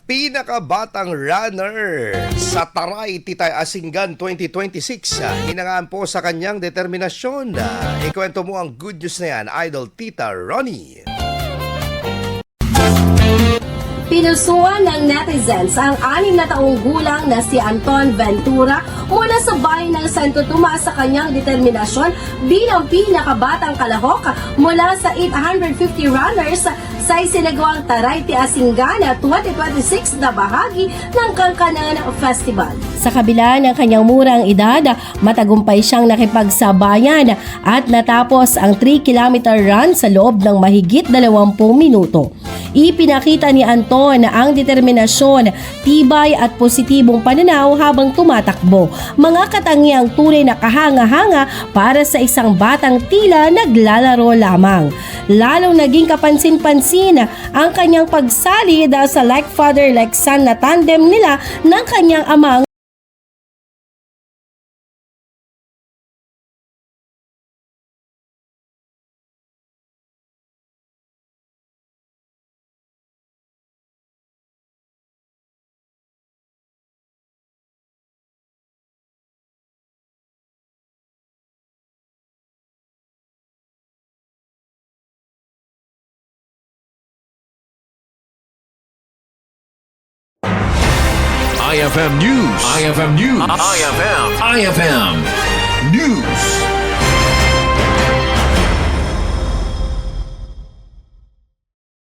Pinakabatang runner sa Taray, Asingan 2026. Hinangaan po sa Kanyang Determinasyon. Ikwento mo ang good news na yan, Idol Tita Ronnie. Pinusuan ng netizens ang 6 na taong gulang na si Anton Ventura mula sa bayan ng Santo Tomas sa Kanyang Determinasyon bilang pinakabatang kalahok mula sa 850 runners sa isinagawang Taray, Asingan 2026 na bahagi ng Kangkanan Festival. Sa kabila ng kanyang murang edad, matagumpay siyang nakipagsabayan at natapos ang 3-kilometer run sa loob ng mahigit 20 minuto. Ipinakita ni Anton ang determinasyon, tibay at positibong pananaw habang tumatakbo. Mga katangiang tunay na kahanga-hanga para sa isang batang tila naglalaro lamang. Lalong naging kapansin-pansin ang kanyang pagsali dahil sa like father like son na tandem nila ng kanyang amang IFM News. IFM News. IFM News.